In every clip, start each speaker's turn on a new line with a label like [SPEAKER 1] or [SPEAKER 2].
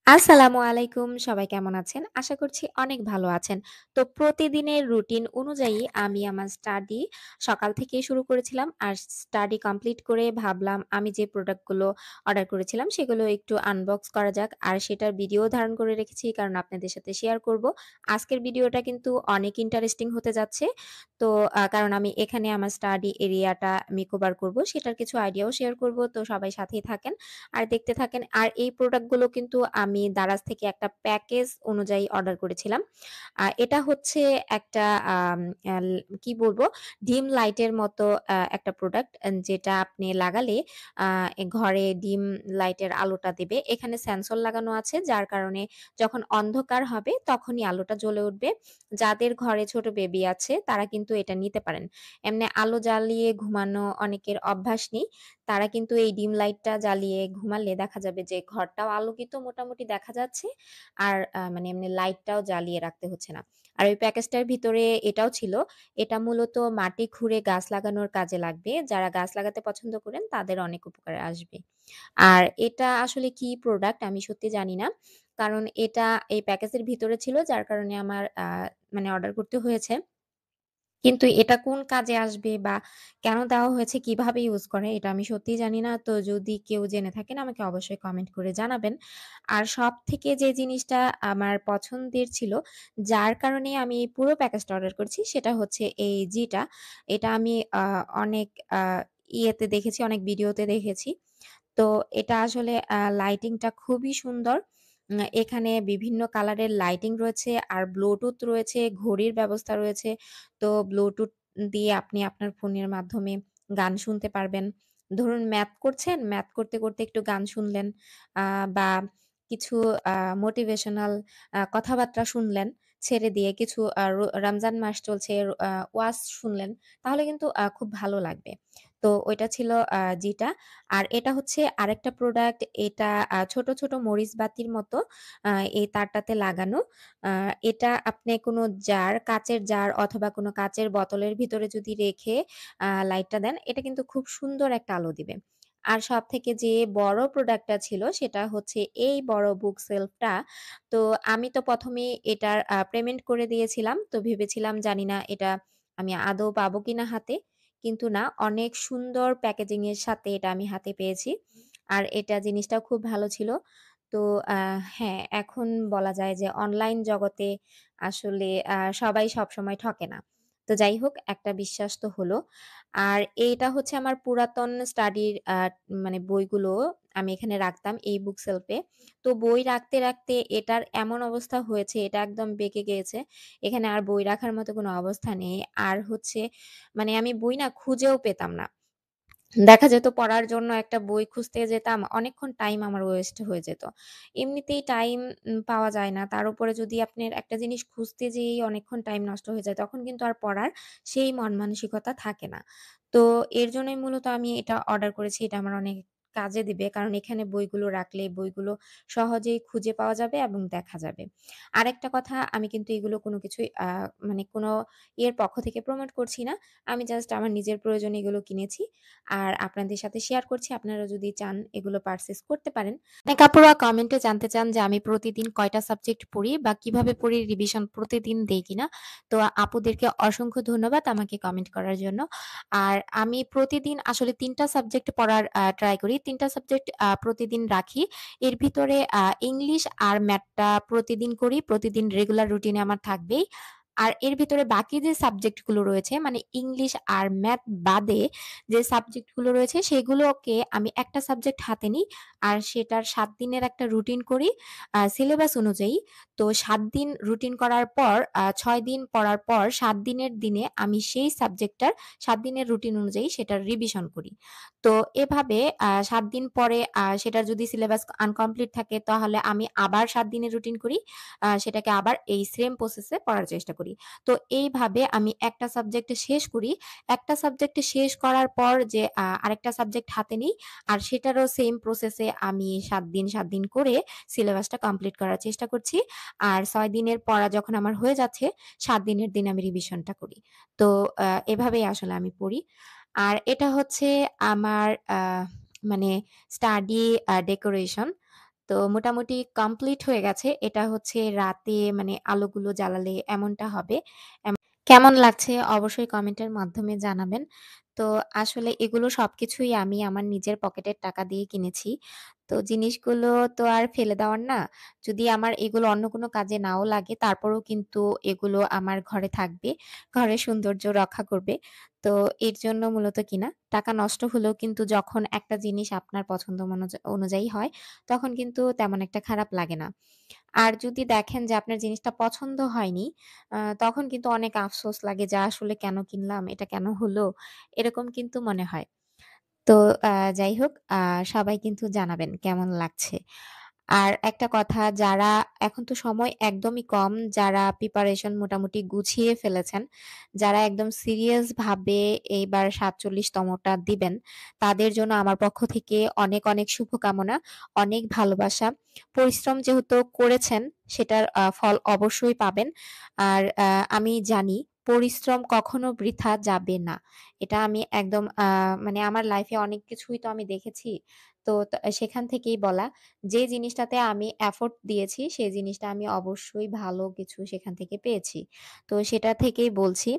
[SPEAKER 1] আসসালামু আলাইকুম। সবাই কেমন আছেন? আশা করছি অনেক ভালো আছেন। তো প্রতিদিনের রুটিন অনুযায়ী আমি আমার স্টাডি সকাল থেকেই শুরু করেছিলাম। আর স্টাডি কমপ্লিট করে ভাবলাম আমি যে প্রোডাক্টগুলো অর্ডার করেছিলাম সেগুলো একটু আনবক্স করা যাক। আর সেটার ভিডিও ধারণ করে রেখেছি কারণ আপনাদের সাথে শেয়ার করব। আজকের ভিডিওটা কিন্তু অনেক ইন্টারেস্টিং হতে যাচ্ছে। তো কারণ আমি এখানে আমার স্টাডি এরিয়াটা মেকওভার করব। সেটার কিছু আইডিয়াও শেয়ার করব। তো সবাই সাথেই থাকেন। আর দেখতে থাকেন। আর এই প্রোডাক্টগুলো কিন্তু আমি দারাজ থেকে একটা প্যাকেজ অনুযায়ী অর্ডার করেছিলাম। এটা হচ্ছে একটা আম আল কি বলবো? ডিম লাইটের মতো একটা প্রোডাক্ট যেটা আপনি লাগালে আ ঘরে ডিম লাইটের আলোটা দেবে। এখানে সেন্সর লাগানো আছে যার কারণে যখন অন্ধকার হবে তখনই আলোটা জ্বলে উঠবে। যাদের ঘরে ছোট বেবি আছে তারা কিন্তু এটা নিতে পারেন। এমনি আলো জ্বালিয়ে ঘুমানো অনেকের অভ্যাস নেই। তারা কিন্তু এই ডিম লাইটটা জ্বালিয়ে ঘুমালে দেখা যাবে যে ঘরটাও আলোকিত মোটামুটি দেখা যাচ্ছে। আর মানে এমনি লাইটটাও জ্বালিয়ে রাখতে হচ্ছে না। আর ওই প্যাকেজটার ভিতরে এটাও ছিল। এটা মূলত মাটি খুঁড়ে গাছ লাগানোর কাজে লাগবে। যারা গাছ লাগাতে পছন্দ করেন তাদের অনেক উপকারে আসবে। আর এটা আসলে কি প্রোডাক্ট আমি সত্যি জানি না। কারণ এটা এই প্যাকেজের ভিতরে ছিল যার কারণে আমার মানে অর্ডার করতে হয়েছে। কিন্তু এটা কোন কাজে আসবে বা কেন দেওয়া হয়েছে, কিভাবে ইউজ করে এটা আমি সত্যিই জানি না। তো যদি কেউ জেনে থাকেন আমাকে অবশ্যই কমেন্ট করে জানাবেন। আর সবথেকে যে জিনিসটা আমার পছন্দের ছিল, যার কারণে আমি এই পুরো প্যাকেজটা অর্ডার করেছি সেটা হচ্ছে এই টা। এটা আমি অনেক আ ইয়েতে দেখেছি, অনেক ভিডিওতে দেখেছি। তো এটা আসলে লাইটিংটা খুবই সুন্দর। এখানে বিভিন্ন কালারের লাইটিং রয়েছে আর ব্লুটুথ রয়েছে, ঘড়ির ব্যবস্থা রয়েছে। তো ব্লুটুথ দিয়ে আপনি আপনার ফোনের মাধ্যমে গান শুনতে পারবেন। ধরুন ম্যাথ করছেন, ম্যাথ করতে, করতে একটু গান শুনলেন আ বা কিছু আ মোটিভেশনাল কথাবার্তা শুনলেন ছেড়ে দিয়ে কিছু রমজান মাস চলছে, ওয়াজ শুনলেন। তাহলে কিন্তু খুব ভালো লাগবে। তো ওইটা ছিল যেটা। আর এটা হচ্ছে আরেকটা প্রোডাক্ট। এটা ছোট, ছোট মরিচবাতির মতো আ এই তারটাতে লাগানো। আ এটা আপনি কোনো জার, কাচের জার অথবা কোনো কাচের বোতলের ভিতরে যদি রেখে লাইটটা দেন, এটা কিন্তু খুব সুন্দর একটা আলো দিবে। আর সবথেকে যে বড় প্রোডাক্টটা ছিল সেটা হচ্ছে এই বড় বুক সেলফটা। তো আমি তো ১ম এই এটার পেমেন্ট করে দিয়েছিলাম। তো ভেবেছিলাম জানি না এটা আমি আদৌ পাবো কিনা হাতে। কিন্তু না, অনেক সুন্দর প্যাকেজিং এর সাথে এটা আমি হাতে পেয়েছি। আর এটা জিনিসটাও খুব ভালো ছিল। তো আ হ্যাঁ, এখন বলা যায় যে অনলাইন জগতে আসলে সবাই সবসময় ঠকে না। তো যাই হোক, একটা বিশ্বাস তো হলো। আর এইটা হচ্ছে আমার পুরাতন স্টাডির মানে বইগুলো আমি এখানে রাখতাম এই বুক সেলফে। তো বই রাখতে, রাখতে এটার এমন অবস্থা হয়েছে, এটা একদম বেঁকে গিয়েছে। এখানে আর বই রাখার মতো কোনো অবস্থা নেই। আর হচ্ছে মানে আমি বই না খুঁজেও পেতাম না। দেখা যেত পড়ার জন্য একটা বই খুঁজতে যেতাম, অনেকক্ষণ টাইম আমার ওয়েস্ট হয়ে যেত। এমনিতেই টাইম পাওয়া যায় না। তার উপরে যদি আপনার একটা জিনিস খুঁজতে যেয়েই অনেকক্ষণ টাইম নষ্ট হয়ে যায়, তখন কিন্তু আর পড়ার সেই মন মানসিকতা থাকে না। তো এর জন্যই মূলত আমি এটা অর্ডার করেছি। এটা আমার অনেক কাজে দিবে। কারণ এখানে বইগুলো রাখলে বইগুলো সহজেই খুঁজে পাওয়া যাবে এবং দেখা যাবে। আরেকটা কথা, আমি কিন্তু এগুলো কোনো কিছুই মানে কোনো ইয়ের পক্ষ থেকে প্রমোট করছি না। আমি জাস্ট আমার নিজের প্রয়োজনে এগুলো কিনেছি। আর আপনাদের সাথে শেয়ার করছি। আপনারা যদি চান এগুলো পারচেজ করতে পারেন। অনেক আপুরা কমেন্টে জানতে চান যে আমি প্রতিদিন কয়টা সাবজেক্ট পড়ি বা কিভাবে পড়ি, রিভিশন প্রতিদিন দেই কিনা। তো আপুদেরকে অসংখ্য ধন্যবাদ আমাকে কমেন্ট করার জন্য। আর আমি প্রতিদিন আসলে ৩ টা সাবজেক্ট পড়ার ট্রাই করি। ৩ টা সাবজেক্ট প্রতিদিন রাখি। এর ভিতরে ইংলিশ আর ম্যাথটা প্রতিদিন করি। প্রতিদিন রেগুলার রুটিনে আমার থাকবেই। আর এর ভিতরে বাকি যে সাবজেক্ট গুলো রয়েছে মানে ইংলিশ আর ম্যাথ বাদে যে সাবজেক্ট গুলো রয়েছে সেগুলোকে আমি একটা সাবজেক্ট হাতে নিই। আর সেটার ৭ দিনের একটা রুটিন করি সিলেবাস অনুযায়ী। তো ৭ দিন রুটিন করার পর ৬ দিন পড়ার পর ৭ দিনের দিনে আমি সেই সাবজেক্টটার ৭ দিনের রুটিন অনুযায়ী সেটার রিভিশন করি। তো এভাবে ৭ দিন পরে সেটার যদি সিলেবাস আনকমপ্লিট থাকে তাহলে আমি আবার ৭ দিনের রুটিন করি। সেটাকে আবার এই সেম প্রসেস এ পড়ার চেষ্টা করি। তো এইভাবে আমি একটা সাবজেক্ট শেষ করি। একটা সাবজেক্ট শেষ করার পর যে আরেকটা সাবজেক্ট হাতে নিই আর সেটারও সেম প্রসেস এ আমি ৭ দিন, ৭ দিন করে সিলেবাসটা কমপ্লিট করার চেষ্টা করছি। আর ৬ দিনের পড়া যখন আমার হয়ে যাচ্ছে, ৭ দিনের দিন আমি রিভিশনটা করি। তো এভাবেই আসলে আমি পড়ি। আর এটা হচ্ছে আমার মানে স্টাডি ডেকোরেশন। তো মোটামুটি কমপ্লিট হয়ে গেছে। এটা হচ্ছে রাতে মানে আলোগুলো জ্বালালে এমনটা হবে। কেমন লাগছে অবশ্যই কমেন্টের মাধ্যমে জানাবেন। তো আসলে এগুলো সবকিছুই আমি আমার নিজের পকেটের টাকা দিয়ে কিনেছি। তো জিনিসগুলো তো আর ফেলে দেওয়ার না। যদি আমার এগুলো অন্য কোনো কাজে নাও লাগে তারপরেও কিন্তু এগুলো আমার ঘরে থাকবে। ঘরের সৌন্দর্য রক্ষা করবে। তো এর জন্য মূলত কিনা। টাকা নষ্ট হলেও কিন্তু যখন একটা জিনিস আপনার পছন্দ অনুযায়ী হয় তখন কিন্তু তেমন একটা খারাপ লাগে না। আর যদি দেখেন যে আপনার জিনিসটা পছন্দ হয়নি, তখন কিন্তু অনেক আফসোস লাগে যে আসলে কেন কিনলাম? এটা কেন হলো? এরকম কিন্তু মনে হয়। তো যাই হোক সবাই কিন্তু জানাবেন কেমন লাগছে। আর একটা কথা যারা এখন তো সময় একদমই কম, যারা প্রিপারেশন মোটামুটি গুছিয়ে ফেলেছেন, যারা একদম সিরিয়াস ভাবে এইবার ৪৭ তমটা দিবেন, তাদের জন্য আমার পক্ষ থেকে অনেক, অনেক শুভকামনা, অনেক ভালোবাসা। পরিশ্রম যেহেতু করেছেন সেটার ফল অবশ্যই পাবেন। আর আমি জানি পরিশ্রম কখনো বৃথা যাবে না। এটা আমি একদম মানে আমার লাইফে অনেক কিছুই তো আমি দেখেছি। তো সেখান থেকেই বলা, যে জিনিসটাতে আমি এফোর্ট দিয়েছি, সেই জিনিসটা আমি অবশ্যই ভালো কিছু সেখান থেকে পেয়েছি। তো সেটা থেকেই বলছি,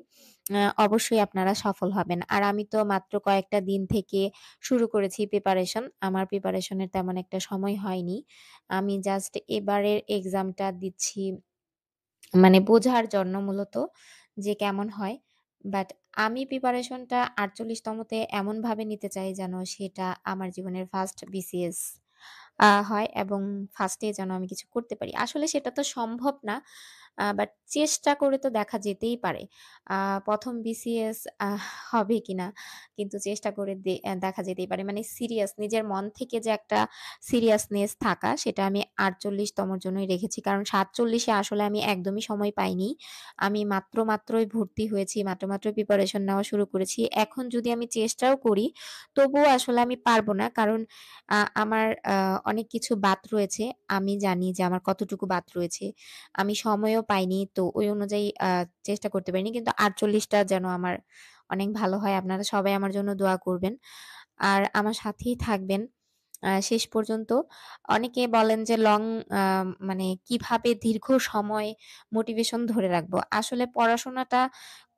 [SPEAKER 1] অবশ্যই আপনারা সফল হবেন। আর আমি তো মাত্র কয়েকটা দিন থেকে শুরু করেছি প্রিপারেশন। আমার প্রিপারেশন এর তেমন একটা সময় হয়নি। আমি জাস্ট এবারের এক্সামটা দিচ্ছি মানে বোঝার জন্য মূলত যে কেমন হয়। বাট আমি প্রিপারেশনটা ৪৮ তমতে এমনভাবে নিতে চাই যেন সেটা আমার জীবনের ফার্স্ট বিসিএস হয় এবং ফার্স্ট এ যেন আমি কিছু করতে পারি। আসলে সেটা তো সম্ভব না। বাট চেষ্টা করে তো দেখা যেতেই পারে। আ ১ম বিসিএস হবে কিনা কিন্তু চেষ্টা করে দেখা যেতেই পারে। মানে সিরিয়াস নিজের মন থেকে যে একটা সিরিয়াসনেস থাকা সেটা আমি ৪৮ তমর জন্যই রেখেছি। কারণ ৪৭ এ আসলে আমি একদমই সময় পাইনি। আমি মাত্রই ভর্তি হয়েছি। মাত্রই প্রিপারেশন নেওয়া শুরু করেছি। এখন যদি আমি চেষ্টাও করি তবুও আসলে আমি পারব না। কারণ আমার অনেক কিছু বাদ রয়েছে। আমি জানি যে আমার কতটুকু বাদ রয়েছে। আমি সময়ও পাইনি। তো ওই অনুযায়ী চেষ্টা করতে পারিনি। কিন্তু ৪৮ টা যেন আমার অনেক ভালো হয়। আপনারা সবাই আমার জন্য দোয়া করবেন। আর আমার সাথেই থাকবেন শেষ পর্যন্ত। অনেকে বলেন যে আ মানে কিভাবে দীর্ঘ সময় মোটিভেশন ধরে রাখবো। আসলে পড়াশোনাটা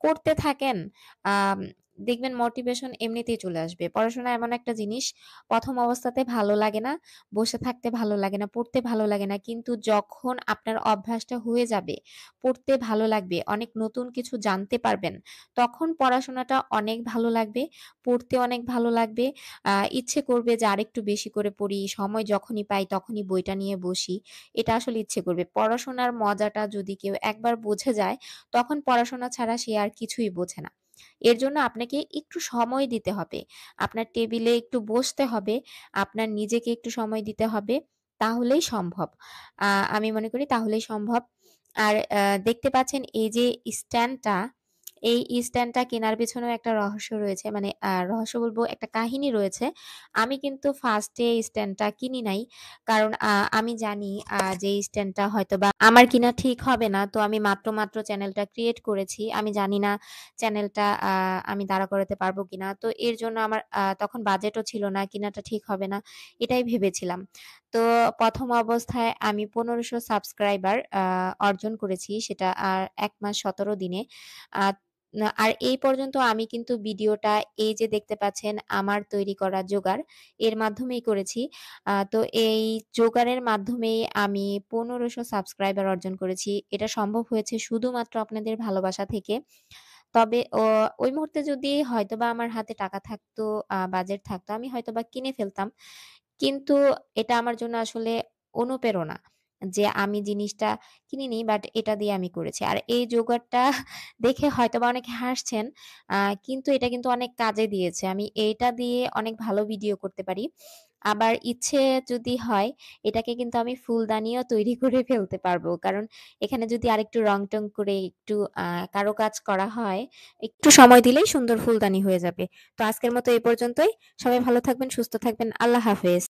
[SPEAKER 1] করতে থাকেন, আম দেখবেন মোটিভেশন এমনিতেই চলে আসবে। পড়াশোনা এমন একটা জিনিস ১ম অবস্থাতে ভালো লাগে না, বসে থাকতে ভালো লাগে না, পড়তে ভালো লাগে না। কিন্তু যখন আপনার অভ্যাসটা হয়ে যাবে, পড়তে ভালো লাগবে, অনেক নতুন কিছু জানতে পারবেন, তখন পড়াশোনাটা অনেক ভালো লাগবে, পড়তে অনেক ভালো লাগবে। ইচ্ছে করবে যে আরেকটু বেশি করে পড়ি, সময় যখনই পাই তখনই বইটা নিয়ে বসি। এটা আসলে ইচ্ছে করবে। পড়াশোনার মজাটা যদি কেউ একবার বুঝে যায়, তখন পড়াশোনা ছাড়া সে আর কিছুই বোঝে না। এর জন্য আপনাকে একটু সময় দিতে হবে। আপনার টেবিলে একটু বসতে হবে, আপনার নিজেকে একটু সময় দিতে হবে। তাহলেই সম্ভব। আ আমি মনে করি তাহলেই সম্ভব। আর দেখতে পাচ্ছেন এই যে স্ট্যান্ডটা, এই স্ট্যান্ডটা কেনার পেছনেও একটা রহস্য রয়েছে। মানে রহস্য বলবো একটা কাহিনী রয়েছে। আমি কিন্তু ফার্স্ট এ স্ট্যান্ডটা কিনি নাই। কারণ আমি জানি যে এই স্ট্যান্ডটা হয়তোবা আমার কিনা ঠিক হবে না। তো আমি মাত্র চ্যানেলটা ক্রিয়েট করেছি। আমি জানি না চ্যানেলটা আমি দাঁড়া করাতে পারবো কিনা। তো এর জন্য আমার তখন বাজেটও ছিল না, কিনাটা ঠিক হবে না। এটাই ভেবেছিলাম। তো ১ম অবস্থায় আমি ১৫০০ সাবস্ক্রাইবার অর্জন করেছি। সেটা ১ মাস ১৭ দিনে। আ আর এই পর্যন্ত আমি কিন্তু ভিডিওটা এই যে দেখতে পাচ্ছেন আমার তৈরি করা জোগাড়, এর মাধ্যমেই করেছি। তো এই জোগাড়ের মাধ্যমেই আমি ১৫০০ সাবস্ক্রাইবার অর্জন করেছি। এটা সম্ভব হয়েছে শুধুমাত্র আপনাদের ভালোবাসা থেকে। তবে ওই মুহূর্তে যদি হয়তোবা আমার হাতে টাকা থাকতো, বাজেট থাকতো, আমি হয়তোবা কিনে ফেলতাম। কিন্তু এটা আমার জন্য আসলে অনুপ্রেরণা যে আমি জিনিসটা কিনিনি বাট এটা দিয়ে আমি করেছি। আর এই জোগাড়টা দেখে হয়তোবা অনেকে হাসছেন। আ কিন্তু এটা কিন্তু অনেক কাজে দিয়েছে। আমি এইটা দিয়ে অনেক ভালো ভিডিও করতে পারি। আবার ইচ্ছে যদি হয় এটাকে কিন্তু আমি ফুলদানিও তৈরি করে ফেলতে পারবো। কারণ এখানে যদি আরেকটু রং-টং করে একটু কারুকাজ করা হয়, একটু সময় দিলেই সুন্দর ফুলদানি হয়ে যাবে। তো আজকের মতো এই পর্যন্তই। সবাই ভালো থাকবেন, সুস্থ থাকবেন। আল্লাহ হাফেজ।